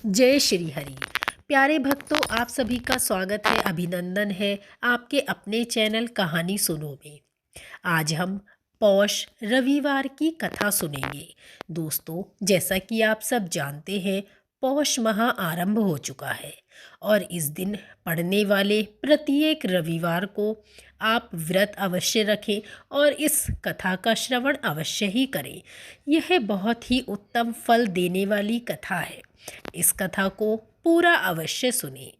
जय श्री हरि। प्यारे भक्तों, आप सभी का स्वागत है, अभिनंदन है आपके अपने चैनल कहानी सुनो में। आज हम पौष रविवार की कथा सुनेंगे। दोस्तों, जैसा कि आप सब जानते हैं, पौष माह आरंभ हो चुका है और इस दिन पड़ने वाले प्रत्येक रविवार को आप व्रत अवश्य रखें और इस कथा का श्रवण अवश्य ही करें। यह बहुत ही उत्तम फल देने वाली कथा है। इस कथा को पूरा अवश्य सुने।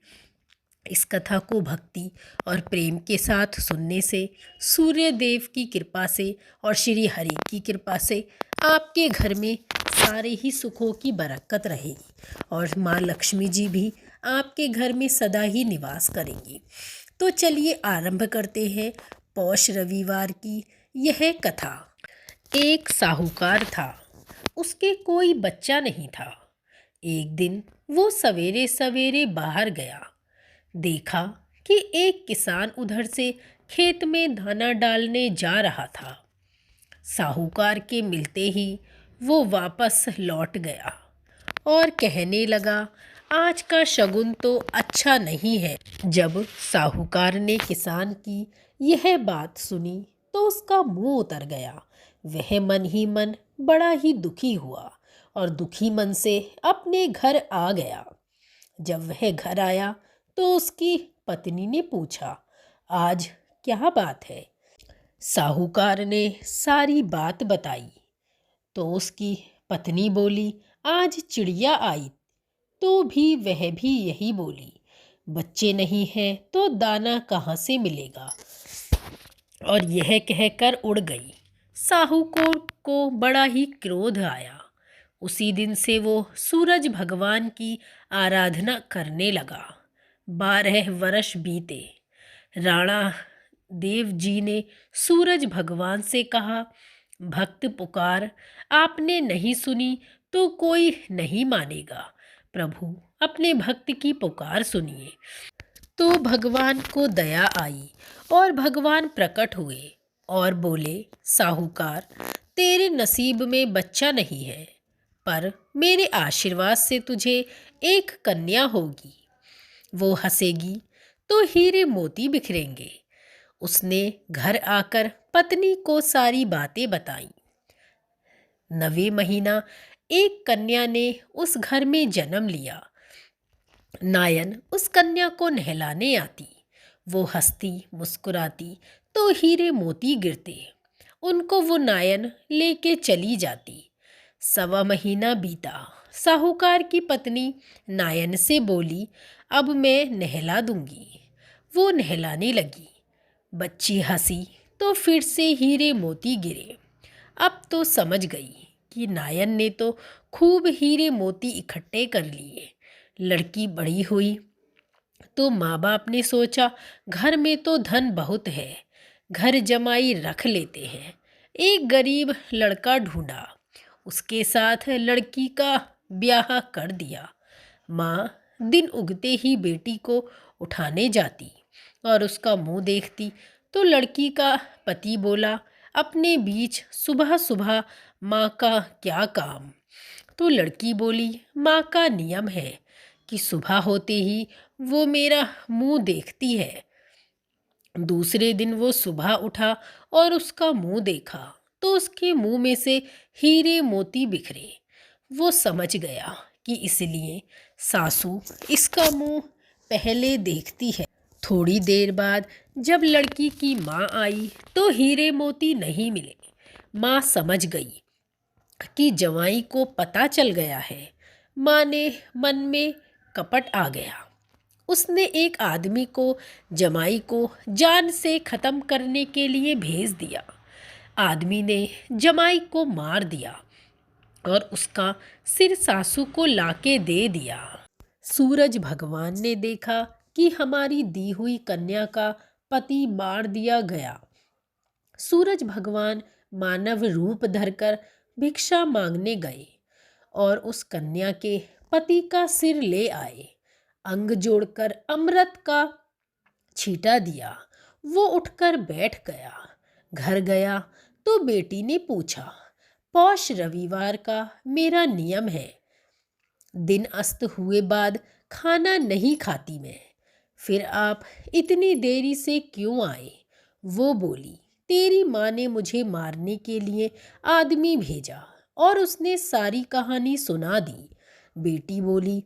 इस कथा को भक्ति और प्रेम के साथ सुनने से, सूर्य देव की कृपा से और श्री हरि की कृपा से आपके घर में सारे ही सुखों की बरकत रहेगी और माँ लक्ष्मी जी भी आपके घर में सदा ही निवास करेंगी। तो चलिए आरंभ करते हैं पौष रविवार की यह कथा। एक साहूकार था, उसके कोई बच्चा नहीं था। एक दिन वो सवेरे सवेरे बाहर गया, देखा कि एक किसान उधर से खेत में दाना डालने जा रहा था। साहूकार के मिलते ही वो वापस लौट गया और कहने लगा, आज का शगुन तो अच्छा नहीं है। जब साहूकार ने किसान की यह बात सुनी तो उसका मुंह उतर गया। वह मन ही मन बड़ा ही दुखी हुआ और दुखी मन से अपने घर आ गया। जब वह घर आया तो उसकी पत्नी ने पूछा, आज क्या बात है? साहूकार ने सारी बात बताई तो उसकी पत्नी बोली, आज चिड़िया आई तो भी वह भी यही बोली, बच्चे नहीं हैं तो दाना कहाँ से मिलेगा, और यह कहकर उड़ गई। साहूकार को बड़ा ही क्रोध आया। उसी दिन से वो सूरज भगवान की आराधना करने लगा। 12 वर्ष बीते। राणा देव जी ने सूरज भगवान से कहा, भक्त पुकार आपने नहीं सुनी तो कोई नहीं मानेगा। प्रभु, अपने भक्त की पुकार सुनिए। तो भगवान को दया आई और भगवान प्रकट हुए और बोले, साहूकार, तेरे नसीब में बच्चा नहीं है, पर मेरे आशीर्वाद से तुझे एक कन्या होगी। वो हंसेगी तो हीरे मोती बिखरेंगे। उसने घर आकर पत्नी को सारी बातें बताई। 9वें महीना एक कन्या ने उस घर में जन्म लिया। नायन उस कन्या को नहलाने आती। वो हंसती मुस्कुराती तो हीरे मोती गिरते। उनको वो नायन लेके चली जाती। 1.25 महीना बीता। साहूकार की पत्नी नायन से बोली, अब मैं नहला दूंगी। वो नहलाने लगी। बच्ची हंसी तो फिर से हीरे मोती गिरे। अब तो समझ गई कि नायन ने तो खूब हीरे मोती इकट्ठे कर लिए। लड़की बड़ी हुई तो माँ बाप ने सोचा, घर में तो धन बहुत है, घर जमाई रख लेते हैं। एक गरीब लड़का ढूंढा, उसके साथ लड़की का ब्याह कर दिया। माँ दिन उगते ही बेटी को उठाने जाती और उसका मुंह देखती तो लड़की का पति बोला, अपने बीच सुबह सुबह माँ का क्या काम? तो लड़की बोली, माँ का नियम है कि सुबह होते ही वो मेरा मुंह देखती है। दूसरे दिन वो सुबह उठा और उसका मुंह देखा तो उसके मुंह में से हीरे मोती बिखरे। वो समझ गया कि इसलिए सासू इसका मुंह पहले देखती है। थोड़ी देर बाद जब लड़की की माँ आई तो हीरे मोती नहीं मिले। माँ समझ गई कि जवाई को पता चल गया है। माँ ने मन में कपट आ गया। उसने एक आदमी को जमाई को जान से खत्म करने के लिए भेज दिया। आदमी ने जमाई को मार दिया और उसका सिर सासू को लाके दे दिया। सूरज भगवान ने देखा कि हमारी दी हुई कन्या का पति मार दिया गया। सूरज भगवान मानव रूप धरकर भिक्षा मांगने गए और उस कन्या के पति का सिर ले आए। अंग जोड़कर अमृत का छींटा दिया। वो उठकर बैठ गया। घर गया तो बेटी ने पूछा, पौष रविवार का मेरा नियम है, दिन अस्त हुए बाद खाना नहीं खाती मैं। फिर आप इतनी देरी से क्यों आए? वो बोली, तेरी माँ ने मुझे मारने के लिए आदमी भेजा और उसने सारी कहानी सुना दी। बेटी बोली,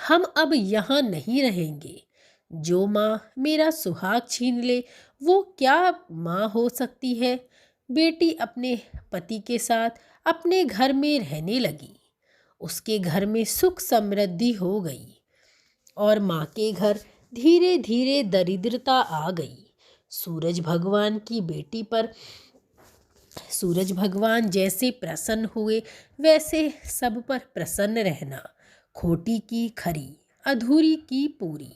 हम अब यहाँ नहीं रहेंगे। जो माँ मेरा सुहाग छीन ले वो क्या माँ हो सकती है? बेटी अपने पति के साथ अपने घर में रहने लगी। उसके घर में सुख समृद्धि हो गई और माँ के घर धीरे धीरे दरिद्रता आ गई। सूरज भगवान की बेटी पर सूरज भगवान जैसे प्रसन्न हुए वैसे सब पर प्रसन्न रहना। खोटी की खरी, अधूरी की पूरी।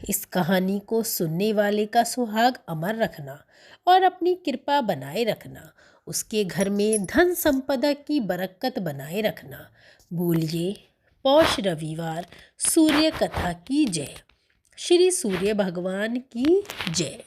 इस कहानी को सुनने वाले का सुहाग अमर रखना और अपनी कृपा बनाए रखना। उसके घर में धन संपदा की बरकत बनाए रखना। बोलिए पौष रविवार सूर्य कथा की जय। श्री सूर्य भगवान की जय।